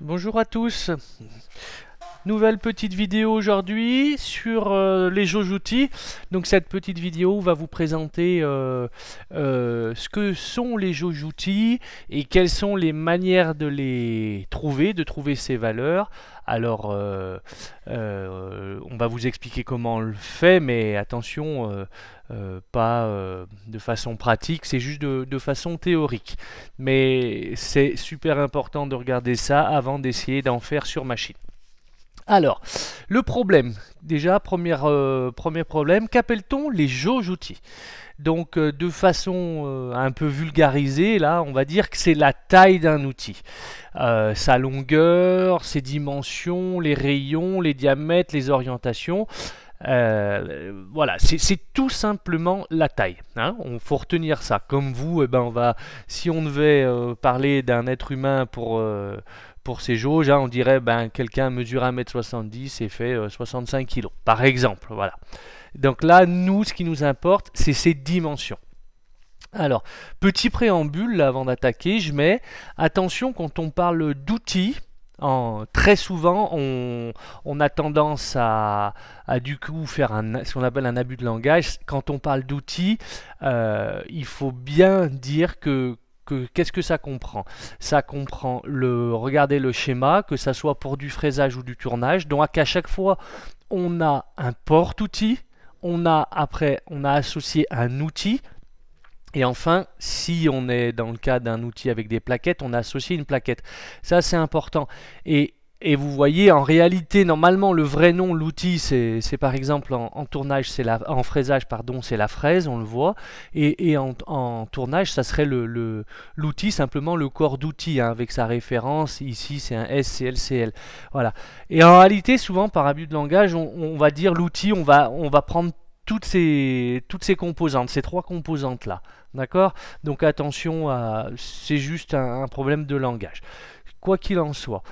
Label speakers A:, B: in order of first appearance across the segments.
A: Bonjour à tous, nouvelle petite vidéo aujourd'hui sur les jojoutis. Donc cette petite vidéo va vous présenter ce que sont les jojoutis et quelles sont les manières de les trouver, de trouver ces valeurs. Alors on va vous expliquer comment on le fait, mais attention, pas de façon pratique, c'est juste de façon théorique. Mais c'est super important de regarder ça avant d'essayer d'en faire sur machine. Alors, le problème, déjà, premier problème, qu'appelle-t-on les jauges-outils? Donc, de façon un peu vulgarisée, là, on va dire que c'est la taille d'un outil. Sa longueur, ses dimensions, les rayons, les diamètres, les orientations. Voilà, c'est tout simplement la taille. Hein. On faut retenir ça. Comme vous, eh ben, si on devait parler d'un être humain pour ces jauges, hein, on dirait ben, quelqu'un mesure 1,70 m et fait 65 kg, par exemple. Voilà. Donc là, nous, ce qui nous importe, c'est ces dimensions. Alors, petit préambule là, avant d'attaquer, je mets attention quand on parle d'outils. Très souvent, on a tendance à du coup faire ce qu'on appelle un abus de langage. Quand on parle d'outils, il faut bien dire qu'est-ce que ça comprend? Ça comprend regarder le schéma, que ça soit pour du fraisage ou du tournage. Donc à chaque fois, on a un porte-outil, on a associé un outil. Et enfin, si on est dans le cas d'un outil avec des plaquettes, on a associé une plaquette. Ça, c'est important. Et vous voyez, en réalité, normalement, le vrai nom, l'outil, c'est par exemple en tournage, en fraisage, pardon, c'est la fraise, on le voit. Et en tournage, ça serait l'outil, simplement le corps d'outil, hein, avec sa référence. Ici, c'est un SCLCL. Voilà. Et en réalité, souvent, par abus de langage, on va dire l'outil, on va prendre toutes ces composantes, ces trois composantes-là. D'accord? Donc attention, c'est juste un problème de langage. Quoi qu'il en soit,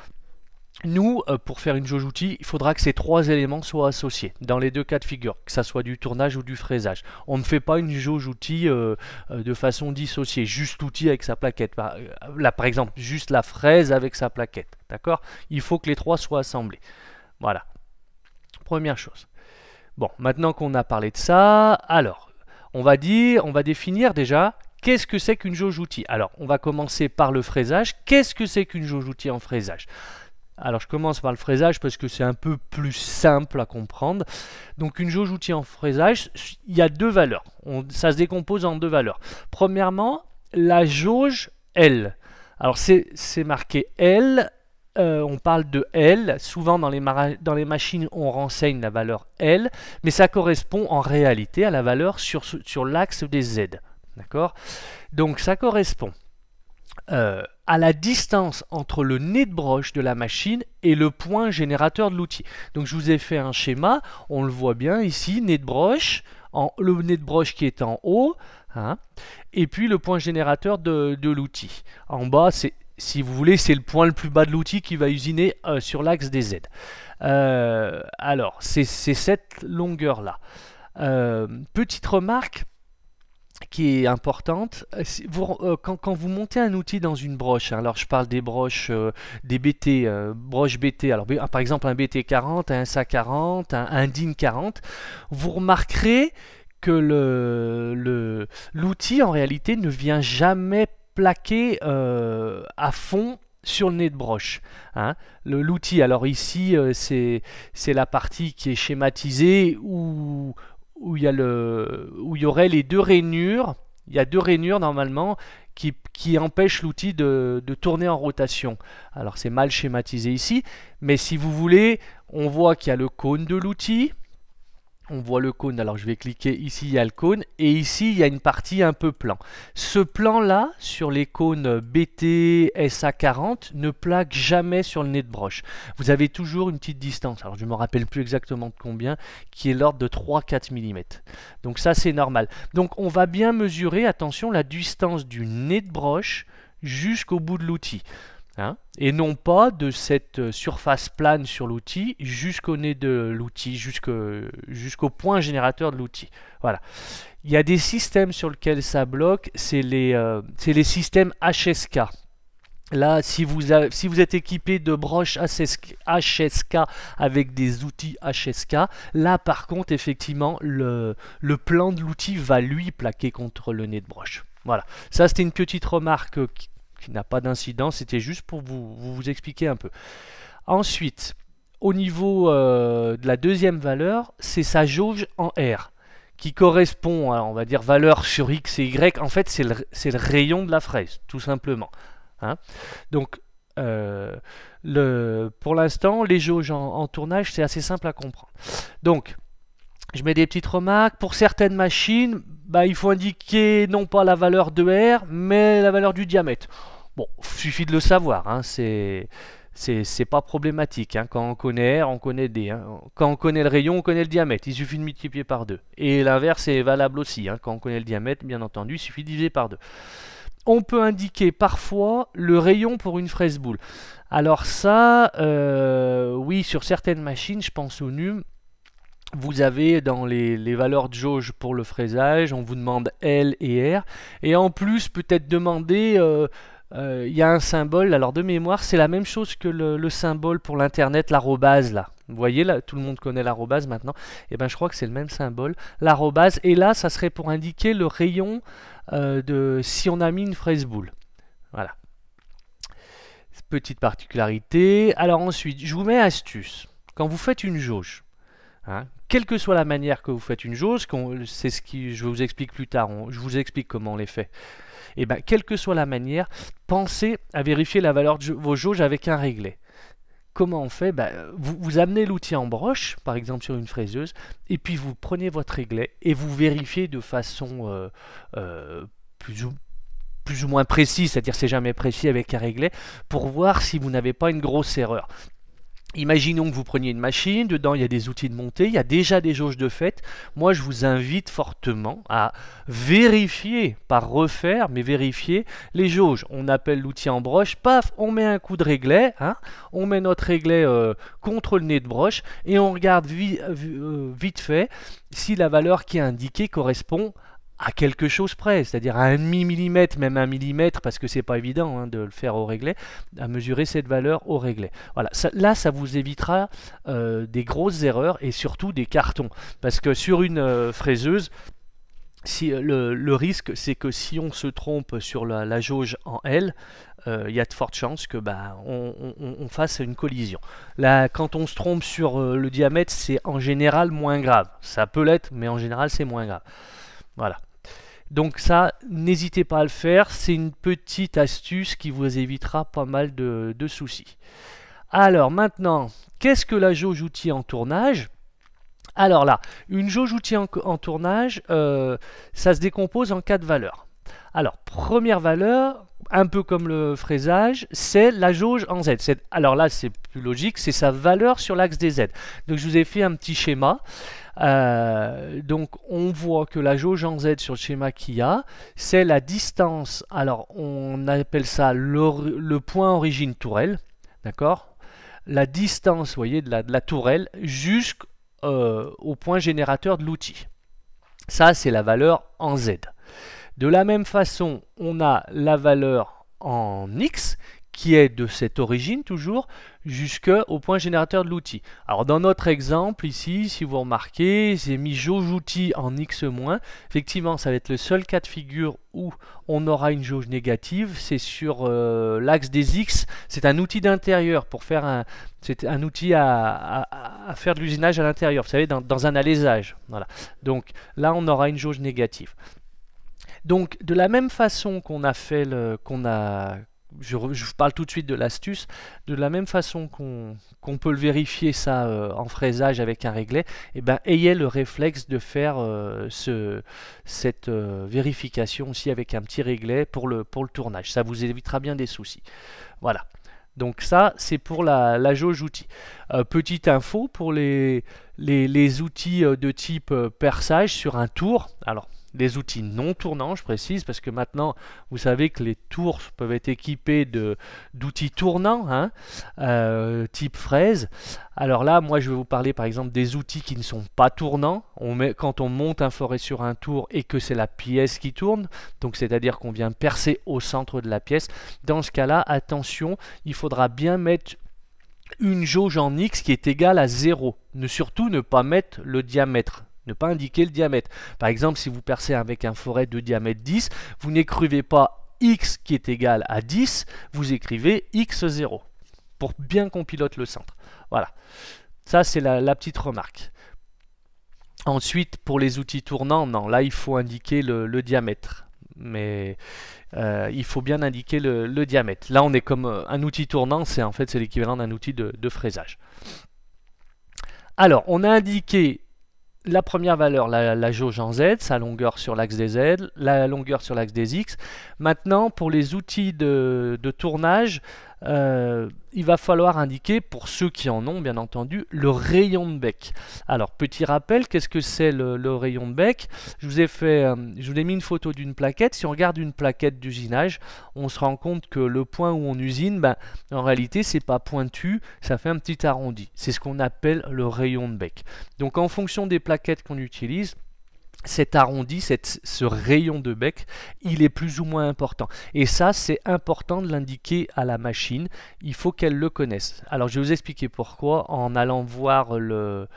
A: nous, pour faire une jauge outil, il faudra que ces trois éléments soient associés, dans les deux cas de figure, que ça soit du tournage ou du fraisage. On ne fait pas une jauge outil de façon dissociée, juste l'outil avec sa plaquette. Là, par exemple, juste la fraise avec sa plaquette. D'accord? Il faut que les trois soient assemblés. Voilà. Première chose. Bon, maintenant qu'on a parlé de ça, alors, on va définir déjà qu'est-ce que c'est qu'une jauge outil. Alors, on va commencer par le fraisage. Qu'est-ce que c'est qu'une jauge outil en fraisage? Alors, je commence par le fraisage parce que c'est un peu plus simple à comprendre. Donc, une jauge outil en fraisage, il y a deux valeurs. Ça se décompose en deux valeurs. Premièrement, la jauge L. Alors, c'est marqué L. On parle de L, souvent dans les machines on renseigne la valeur L, mais ça correspond en réalité à la valeur sur l'axe des Z. D'accord? Donc ça correspond à la distance entre le nez de broche de la machine et le point générateur de l'outil. Donc je vous ai fait un schéma, on le voit bien ici, nez de broche, le nez de broche qui est en haut, hein, et puis le point générateur de l'outil. En bas, si vous voulez, c'est le point le plus bas de l'outil qui va usiner sur l'axe des Z. Alors, c'est cette longueur-là. Petite remarque qui est importante, quand vous montez un outil dans une broche, hein, alors je parle des broches, des BT, broches BT, alors par exemple un BT40, un SA40, un DIN 40, vous remarquerez que l'outil en réalité ne vient jamais plaqué à fond sur le nez de broche. Hein. L'outil, alors ici, c'est la partie qui est schématisée où il y aurait les deux rainures. Il y a deux rainures normalement qui empêchent l'outil de tourner en rotation. Alors c'est mal schématisé ici, mais si vous voulez, on voit qu'il y a le cône de l'outil. On voit le cône, alors je vais cliquer ici, il y a le cône, et ici il y a une partie un peu plan. Ce plan-là, sur les cônes BT, SA40, ne plaque jamais sur le nez de broche. Vous avez toujours une petite distance, alors je ne me rappelle plus exactement de combien, qui est l'ordre de 3-4 mm. Donc ça c'est normal. Donc on va bien mesurer, attention, la distance du nez de broche jusqu'au bout de l'outil. Hein, et non pas de cette surface plane sur l'outil jusqu'au nez de l'outil, jusqu'au point générateur de l'outil. Voilà. Il y a des systèmes sur lesquels ça bloque, c'est les systèmes HSK. Là, si vous êtes équipé de broches HSK avec des outils HSK, là par contre, effectivement, le plan de l'outil va lui plaquer contre le nez de broche. Voilà, ça c'était une petite remarque qui n'a pas d'incidence, c'était juste pour vous expliquer un peu. Ensuite, au niveau de la deuxième valeur, c'est sa jauge en R, qui correspond à, on va dire, valeur sur X et Y. En fait, c'est le rayon de la fraise, tout simplement. Hein. Donc, pour l'instant, les jauges en tournage, c'est assez simple à comprendre. Donc, je mets des petites remarques. Pour certaines machines, bah, il faut indiquer non pas la valeur de R, mais la valeur du diamètre. Bon, il suffit de le savoir. Hein, c'est pas problématique. Hein. Quand on connaît R, on connaît D. Hein. Quand on connaît le rayon, on connaît le diamètre. Il suffit de multiplier par 2. Et l'inverse est valable aussi. Hein. Quand on connaît le diamètre, bien entendu, il suffit de diviser par 2. On peut indiquer parfois le rayon pour une fraise boule. Alors ça, oui, sur certaines machines, je pense au NUM, vous avez dans les valeurs de jauge pour le fraisage, on vous demande L et R. Et en plus, peut-être demander, il y a un symbole, alors de mémoire, c'est la même chose que le symbole pour l'Internet, l'arrobase là. Vous voyez, là, tout le monde connaît l'arrobase maintenant. Et ben, je crois que c'est le même symbole, l'arrobase. Et là, ça serait pour indiquer le rayon si on a mis une fraise boule. Voilà. Petite particularité. Alors ensuite, je vous mets astuce. Quand vous faites une jauge, hein, quelle que soit la manière que vous faites une jauge, c'est ce que je vous explique plus tard, je vous explique comment on les fait. Et ben, quelle que soit la manière, pensez à vérifier la valeur de vos jauges avec un réglet. Comment on fait? Vous amenez l'outil en broche, par exemple sur une fraiseuse, et puis vous prenez votre réglet et vous vérifiez de façon plus ou moins précise, c'est-à-dire c'est jamais précis avec un réglet, pour voir si vous n'avez pas une grosse erreur. Imaginons que vous preniez une machine, dedans il y a des outils de montée, il y a déjà des jauges de fait. Moi je vous invite fortement à vérifier, pas refaire, mais vérifier les jauges. On appelle l'outil en broche, paf, on met un coup de réglet, hein, on met notre réglet contre le nez de broche et on regarde vite fait si la valeur qui est indiquée correspond à quelque chose près, c'est-à-dire à un demi-millimètre, même un millimètre, parce que c'est pas évident hein, de le faire au réglet, à mesurer cette valeur au réglet. Voilà, là ça vous évitera des grosses erreurs et surtout des cartons, parce que sur une fraiseuse, le risque c'est que si on se trompe sur la jauge en L, il y a de fortes chances que on fasse une collision. Là, quand on se trompe sur le diamètre, c'est en général moins grave. Ça peut l'être, mais en général c'est moins grave. Voilà. Donc ça, n'hésitez pas à le faire, c'est une petite astuce qui vous évitera pas mal de soucis. Alors maintenant, qu'est-ce que la jauge outil en tournage? Alors là, une jauge outil en tournage, ça se décompose en 4 valeurs. Alors, première valeur, un peu comme le fraisage, c'est la jauge en Z. Alors là, c'est plus logique, c'est sa valeur sur l'axe des Z. Donc je vous ai fait un petit schéma. Donc on voit que la jauge en Z sur le schéma qu'il y a, c'est la distance, alors on appelle ça le point origine tourelle, d'accord? La distance, vous voyez, de la tourelle jusqu'au point générateur de l'outil. Ça, c'est la valeur en Z. De la même façon, on a la valeur en X, qui est de cette origine toujours, jusqu'au point générateur de l'outil. Alors dans notre exemple ici, si vous remarquez, j'ai mis jauge outil en X-. Effectivement, ça va être le seul cas de figure où on aura une jauge négative, c'est sur l'axe des X. C'est un outil d'intérieur pour faire c'est un outil à faire de l'usinage à l'intérieur, vous savez, dans un alésage. Voilà. Donc là, on aura une jauge négative. Donc de la même façon qu'on a fait je vous parle tout de suite de l'astuce, de la même façon qu'on peut le vérifier ça en fraisage avec un réglet, et ben, ayez le réflexe de faire cette vérification aussi avec un petit réglet pour le tournage. Ça vous évitera bien des soucis. Voilà. Donc ça, c'est pour la jauge outil. Petite info pour les outils de type perçage sur un tour. Alors, Les outils non tournants, je précise, parce que maintenant, vous savez que les tours peuvent être équipés d'outils tournants, hein, type fraise. Alors là, moi, je vais vous parler par exemple des outils qui ne sont pas tournants. Quand on monte un forêt sur un tour et que c'est la pièce qui tourne, donc c'est-à-dire qu'on vient percer au centre de la pièce, dans ce cas-là, attention, il faudra bien mettre une jauge en X qui est égale à 0. Surtout ne pas mettre le diamètre. Ne pas indiquer le diamètre. Par exemple, si vous percez avec un forêt de diamètre 10, vous n'écrivez pas X qui est égal à 10, vous écrivez X0 pour bien qu'on pilote le centre. Voilà, ça c'est la petite remarque. Ensuite, pour les outils tournants, non, là il faut indiquer le diamètre. Mais il faut bien indiquer le diamètre. Là on est comme un outil tournant, c'est en fait c'est l'équivalent d'un outil de fraisage. Alors, on a indiqué la première valeur, la jauge en Z, sa longueur sur l'axe des Z, la longueur sur l'axe des X. Maintenant, pour les outils de tournage, il va falloir indiquer, pour ceux qui en ont bien entendu, le rayon de bec. Alors, petit rappel, qu'est-ce que c'est le rayon de bec? Je vous ai mis une photo d'une plaquette. Si on regarde une plaquette d'usinage, on se rend compte que le point où on usine, ben, en réalité, c'est pas pointu, ça fait un petit arrondi. C'est ce qu'on appelle le rayon de bec. Donc, en fonction des plaquettes qu'on utilise, cet arrondi, ce rayon de bec, il est plus ou moins important. Et ça, c'est important de l'indiquer à la machine. Il faut qu'elle le connaisse. Alors, je vais vous expliquer pourquoi en allant voir le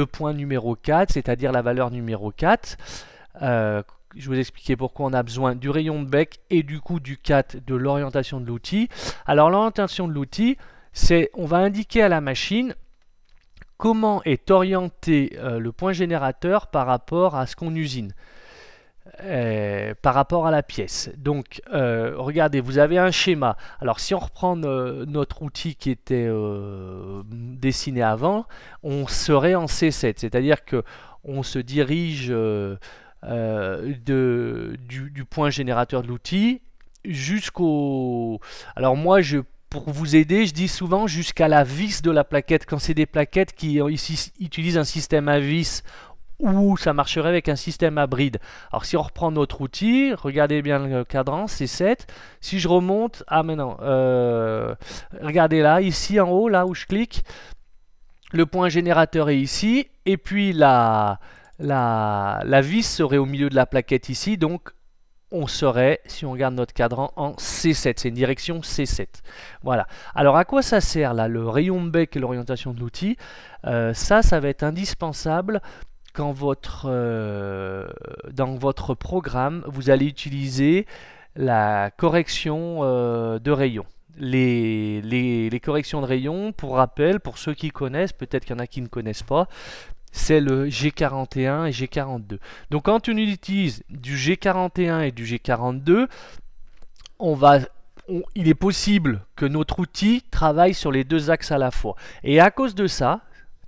A: point numéro 4, c'est-à-dire la valeur numéro 4. Je vais vous expliquer pourquoi on a besoin du rayon de bec et du coup du 4 de l'orientation de l'outil. Alors, l'orientation de l'outil, c'est on va indiquer à la machine comment est orienté le point générateur par rapport à ce qu'on usine, par rapport à la pièce. Donc, regardez, vous avez un schéma. Alors, si on reprend notre outil qui était dessiné avant, on serait en C7, c'est-à-dire que on se dirige du point générateur de l'outil jusqu'au... Alors moi, pour vous aider, je dis souvent jusqu'à la vis de la plaquette. Quand c'est des plaquettes qui utilisent un système à vis ou ça marcherait avec un système à bride. Alors si on reprend notre outil, regardez bien le cadran, c'est 7. Si je remonte, ah mais non, regardez là, ici en haut, là où je clique, le point générateur est ici, et puis la vis serait au milieu de la plaquette ici, donc on serait, si on regarde notre cadran, en C7. C'est une direction C7. Voilà. Alors, à quoi ça sert, là, le rayon de bec et l'orientation de l'outil? Ça va être indispensable quand dans votre programme, vous allez utiliser la correction de rayon. Les corrections de rayon, pour rappel, pour ceux qui connaissent, peut-être qu'il y en a qui ne connaissent pas, c'est le G41 et G42. Donc quand on utilise du G41 et du G42, il est possible que notre outil travaille sur les deux axes à la fois. Et à cause de ça,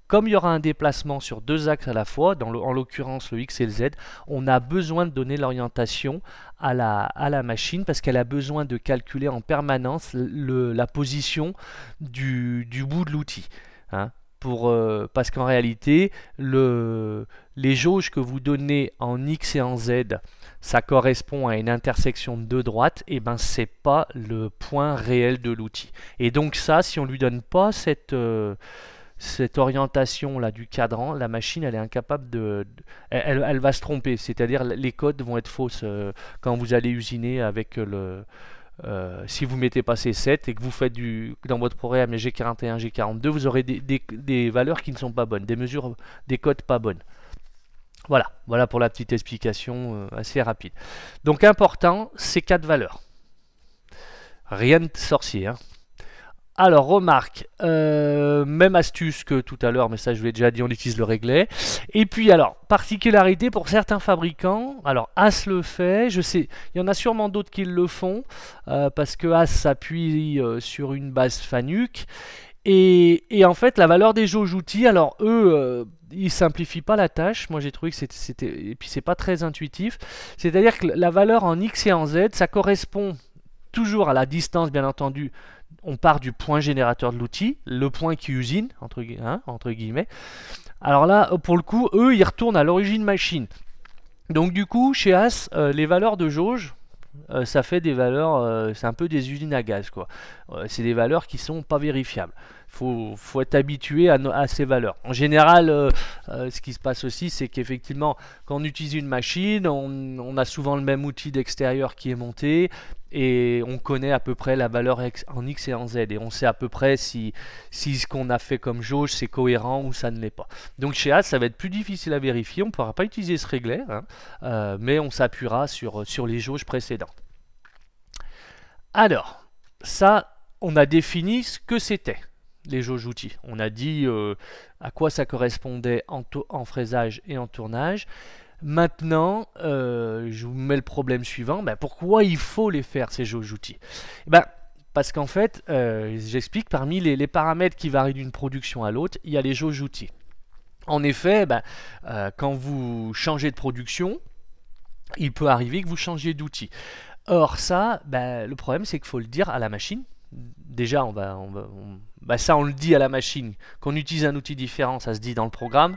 A: comme il y aura un déplacement sur deux axes à la fois, en l'occurrence le X et le Z, on a besoin de donner l'orientation à la machine parce qu'elle a besoin de calculer en permanence la position du bout de l'outil. Hein. Parce qu'en réalité, les jauges que vous donnez en X et en Z, ça correspond à une intersection de deux droites, et ben c'est pas le point réel de l'outil. Et donc ça, si on lui donne pas cette orientation là du cadran, la machine elle est incapable elle va se tromper, c'est-à-dire les codes vont être fausses quand vous allez usiner avec si vous mettez pas C7 et que vous faites dans votre programme les G41, G42, vous aurez des valeurs qui ne sont pas bonnes, des mesures, des codes pas bonnes. Voilà pour la petite explication assez rapide. Donc important, ces 4 valeurs. Rien de sorcier, hein. Alors, remarque, même astuce que tout à l'heure, mais ça je vous l'ai déjà dit, on utilise le réglet. Et puis alors, particularité pour certains fabricants, alors As le fait, je sais, il y en a sûrement d'autres qui le font, parce que As s'appuie sur une base Fanuc. Et en fait, la valeur des jauges outils, alors eux, ils simplifient pas la tâche. Moi j'ai trouvé que et puis c'est pas très intuitif. C'est-à-dire que la valeur en X et en Z, ça correspond toujours à la distance, bien entendu. On part du point générateur de l'outil, le point qui usine, entre guillemets. Alors là, pour le coup, eux, ils retournent à l'origine machine. Donc du coup, chez As, les valeurs de jauge, ça fait des valeurs, c'est un peu des usines à gaz, quoi. C'est des valeurs qui sont pas vérifiables. Faut être habitué à ces valeurs. En général, ce qui se passe aussi, c'est qu'effectivement, quand on utilise une machine, on a souvent le même outil d'extérieur qui est monté et on connaît à peu près la valeur en X et en Z et on sait à peu près si ce qu'on a fait comme jauge c'est cohérent ou ça ne l'est pas. Donc chez AS, ça va être plus difficile à vérifier. On ne pourra pas utiliser ce réglaire, hein, mais on s'appuiera sur les jauges précédentes. Alors, ça, on a défini ce que c'était, les jauges outils. On a dit à quoi ça correspondait en fraisage et en tournage. Maintenant, je vous mets le problème suivant. Ben, pourquoi il faut les faire, ces jauges outils? Ben, parce qu'en fait, j'explique, parmi les paramètres qui varient d'une production à l'autre, il y a les jauges outils. En effet, ben, quand vous changez de production, il peut arriver que vous changiez d'outil. Or ça, ben, le problème c'est qu'il faut le dire à la machine. Déjà, ça on le dit à la machine. Qu'on utilise un outil différent, ça se dit dans le programme.